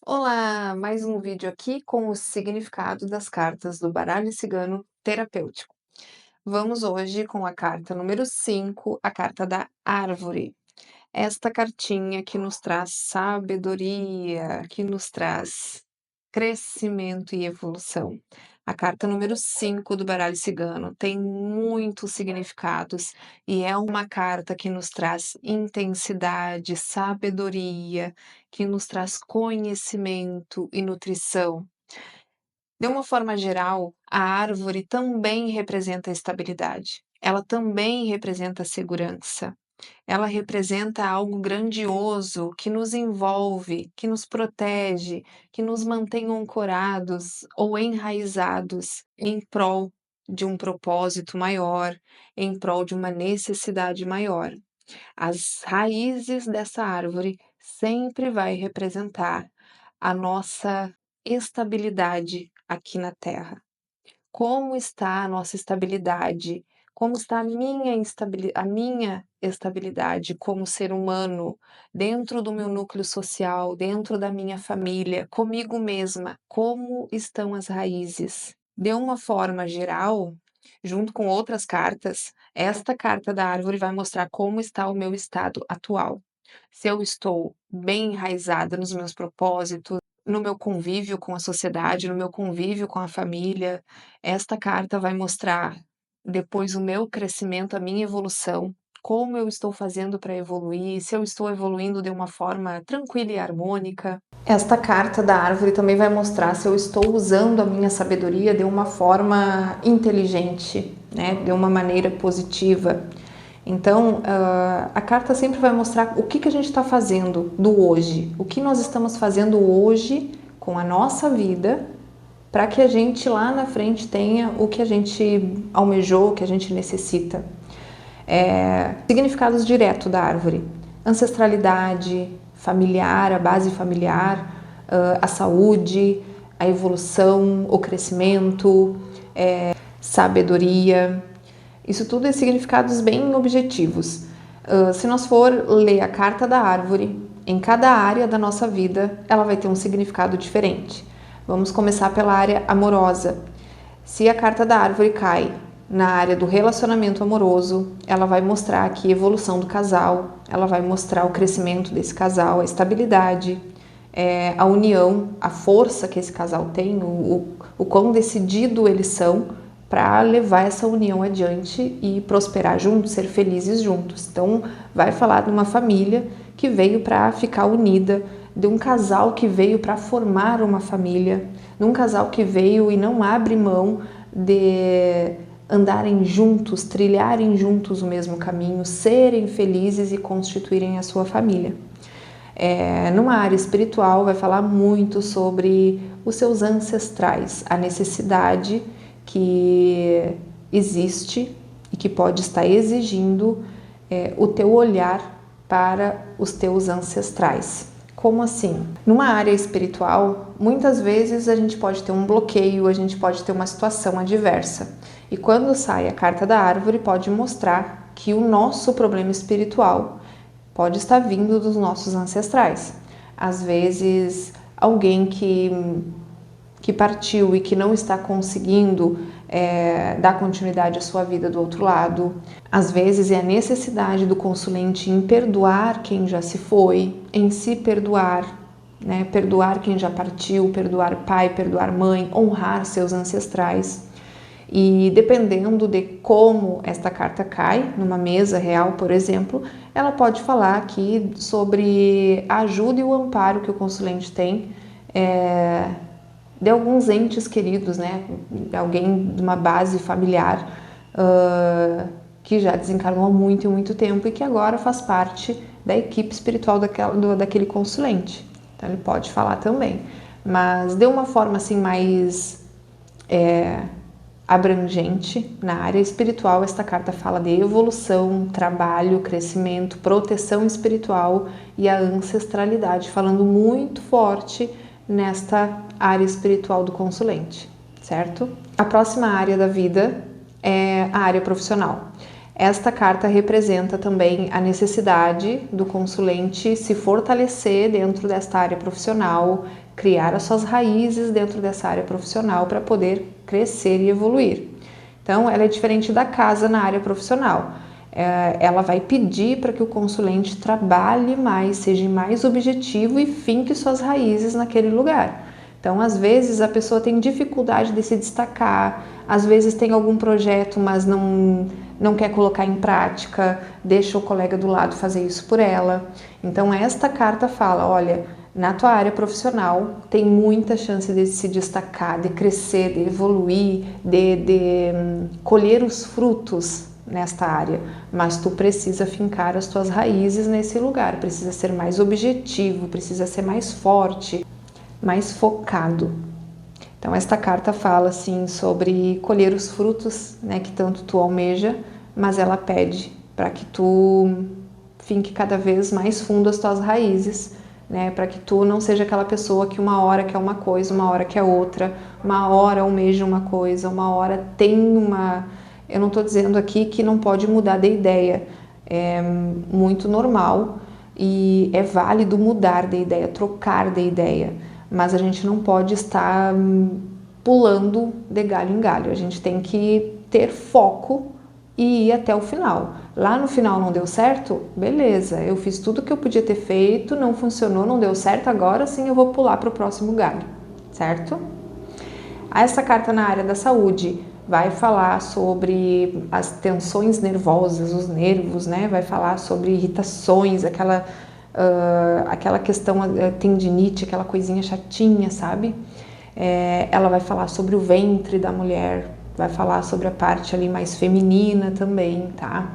Olá, mais um vídeo aqui com o significado das cartas do baralho cigano terapêutico. Vamos hoje com a carta número 5, a carta da árvore. Esta cartinha que nos traz sabedoria, que nos traz crescimento e evolução. A carta número 5 do baralho cigano tem muitos significados e é uma carta que nos traz intensidade, sabedoria, que nos traz conhecimento e nutrição. De uma forma geral, a árvore também representa a estabilidade. Ela também representa a segurança. Ela representa algo grandioso que nos envolve, que nos protege, que nos mantém ancorados ou enraizados em prol de um propósito maior, em prol de uma necessidade maior. As raízes dessa árvore sempre vai representar a nossa estabilidade aqui na Terra. Como está a nossa estabilidade? Como está a minha estabilidade como ser humano, dentro do meu núcleo social, dentro da minha família, comigo mesma? Como estão as raízes? De uma forma geral, junto com outras cartas, esta carta da árvore vai mostrar como está o meu estado atual. Se eu estou bem enraizada nos meus propósitos, no meu convívio com a sociedade, no meu convívio com a família, esta carta vai mostrar depois o meu crescimento, a minha evolução, como eu estou fazendo para evoluir, se eu estou evoluindo de uma forma tranquila e harmônica. Esta carta da árvore também vai mostrar se eu estou usando a minha sabedoria de uma forma inteligente, né, de uma maneira positiva. Então, a carta sempre vai mostrar o que a gente está fazendo do hoje, o que nós estamos fazendo hoje com a nossa vida, para que a gente lá na frente tenha o que a gente almejou, o que a gente necessita. Significados diretos da árvore: ancestralidade, familiar, a base familiar, a saúde, a evolução, o crescimento, sabedoria. Isso tudo é significados bem objetivos. Se nós for ler a carta da árvore, em cada área da nossa vida, ela vai ter um significado diferente. Vamos começar pela área amorosa. Se a carta da árvore cai na área do relacionamento amoroso, ela vai mostrar aqui a evolução do casal, ela vai mostrar o crescimento desse casal, a estabilidade, a união, a força que esse casal tem, o quão decidido eles são para levar essa união adiante e prosperar juntos, ser felizes juntos. Então, vai falar de uma família que veio para ficar unida, de um casal que veio para formar uma família, de um casal que veio e não abre mão de andarem juntos, trilharem juntos o mesmo caminho, serem felizes e constituírem a sua família. Numa área espiritual, vai falar muito sobre os seus ancestrais, a necessidade que existe e que pode estar exigindo o teu olhar para os teus ancestrais. Como assim? Numa área espiritual, muitas vezes a gente pode ter um bloqueio, a gente pode ter uma situação adversa. E quando sai a carta da árvore, pode mostrar que o nosso problema espiritual pode estar vindo dos nossos ancestrais. Às vezes, alguém que partiu e que não está conseguindo dar continuidade à sua vida do outro lado. Às vezes é a necessidade do consulente em perdoar quem já se foi, em se perdoar, né? Perdoar quem já partiu, perdoar pai, perdoar mãe, honrar seus ancestrais. E dependendo de como esta carta cai, numa mesa real, por exemplo, ela pode falar aqui sobre a ajuda e o amparo que o consulente tem de alguns entes queridos, né? Alguém de uma base familiar que já desencarnou há muito e muito tempo e que agora faz parte da equipe espiritual daquele consulente. Então ele pode falar também, mas de uma forma assim mais abrangente. Na área espiritual, esta carta fala de evolução, trabalho, crescimento, proteção espiritual e a ancestralidade, falando muito forte nesta área espiritual do consulente, certo? A próxima área da vida é a área profissional. Esta carta representa também a necessidade do consulente se fortalecer dentro desta área profissional, criar as suas raízes dentro dessa área profissional para poder crescer e evoluir. Então, ela é diferente da casa na área profissional. Ela vai pedir para que o consulente trabalhe mais, seja mais objetivo e finque suas raízes naquele lugar. Então, às vezes, a pessoa tem dificuldade de se destacar, às vezes tem algum projeto, mas não quer colocar em prática, deixa o colega do lado fazer isso por ela. Então, esta carta fala, olha, na tua área profissional tem muita chance de se destacar, de crescer, de evoluir, de colher os frutos nesta área, mas tu precisa fincar as tuas raízes nesse lugar, precisa ser mais objetivo, precisa ser mais forte, mais focado. Então esta carta fala assim sobre colher os frutos, né, que tanto tu almeja, mas ela pede para que tu finque cada vez mais fundo as tuas raízes, né, para que tu não seja aquela pessoa que uma hora quer uma coisa, uma hora quer outra, uma hora almeja uma coisa, uma hora tem uma... Eu não estou dizendo aqui que não pode mudar de ideia, é muito normal e é válido mudar de ideia, trocar de ideia, mas a gente não pode estar pulando de galho em galho, a gente tem que ter foco e ir até o final. Lá no final não deu certo? Beleza, eu fiz tudo que eu podia ter feito, não funcionou, não deu certo, agora sim eu vou pular para o próximo galho, certo? Essa carta na área da saúde vai falar sobre as tensões nervosas, os nervos, né? Vai falar sobre irritações, aquela questão, tendinite, aquela coisinha chatinha, sabe? Ela vai falar sobre o ventre da mulher, vai falar sobre a parte ali mais feminina também, tá?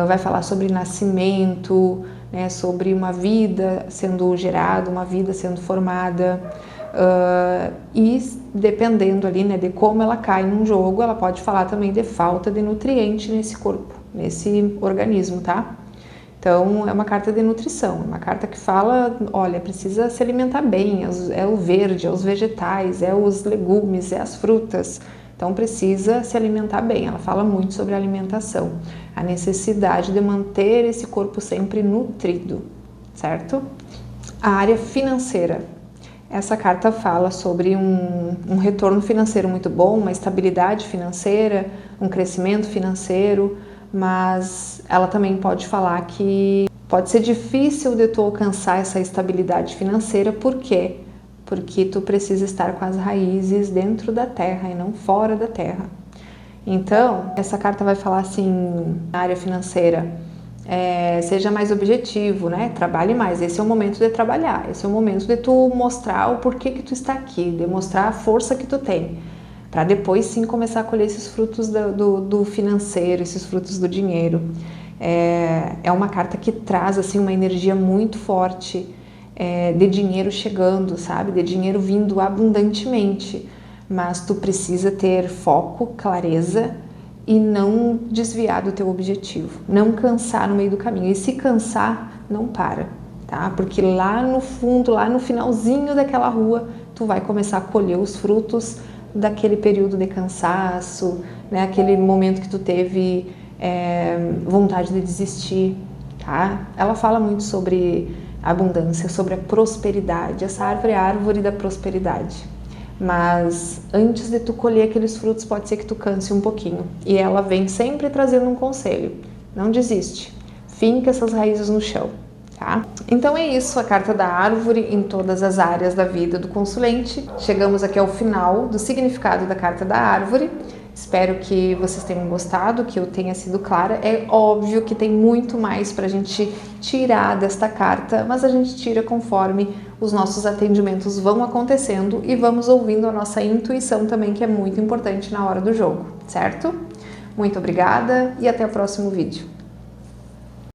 Vai falar sobre nascimento, né? Sobre uma vida sendo gerada, uma vida sendo formada. E dependendo ali, né, de como ela cai num jogo, ela pode falar também de falta de nutriente nesse corpo, nesse organismo, tá? Então é uma carta de nutrição, uma carta que fala, olha, precisa se alimentar bem, é o verde, é os vegetais, é os legumes, é as frutas, então precisa se alimentar bem. Ela fala muito sobre alimentação, a necessidade de manter esse corpo sempre nutrido, certo? A área financeira. Essa carta fala sobre um retorno financeiro muito bom, uma estabilidade financeira, um crescimento financeiro, mas ela também pode falar que pode ser difícil de tu alcançar essa estabilidade financeira. Por quê? Porque tu precisa estar com as raízes dentro da terra e não fora da terra. Então, essa carta vai falar assim, na área financeira, seja mais objetivo, né? Trabalhe mais, esse é o momento de trabalhar, esse é o momento de tu mostrar o porquê que tu está aqui, de mostrar a força que tu tem, para depois sim começar a colher esses frutos do financeiro, esses frutos do dinheiro. É uma carta que traz assim uma energia muito forte, de dinheiro chegando, sabe? De dinheiro vindo abundantemente, mas tu precisa ter foco, clareza e não desviar do teu objetivo, não cansar no meio do caminho. E se cansar, não para, tá? Porque lá no fundo, lá no finalzinho daquela rua, tu vai começar a colher os frutos daquele período de cansaço, né? Aquele momento que tu teve vontade de desistir, tá? Ela fala muito sobre abundância, sobre a prosperidade. Essa árvore é a árvore da prosperidade. Mas antes de tu colher aqueles frutos, pode ser que tu canse um pouquinho. E ela vem sempre trazendo um conselho: não desiste, finca essas raízes no chão, tá? Então é isso, a carta da árvore em todas as áreas da vida do consulente. Chegamos aqui ao final do significado da carta da árvore. Espero que vocês tenham gostado, que eu tenha sido clara. É óbvio que tem muito mais para a gente tirar desta carta, mas a gente tira conforme os nossos atendimentos vão acontecendo e vamos ouvindo a nossa intuição também, que é muito importante na hora do jogo, certo? Muito obrigada e até o próximo vídeo.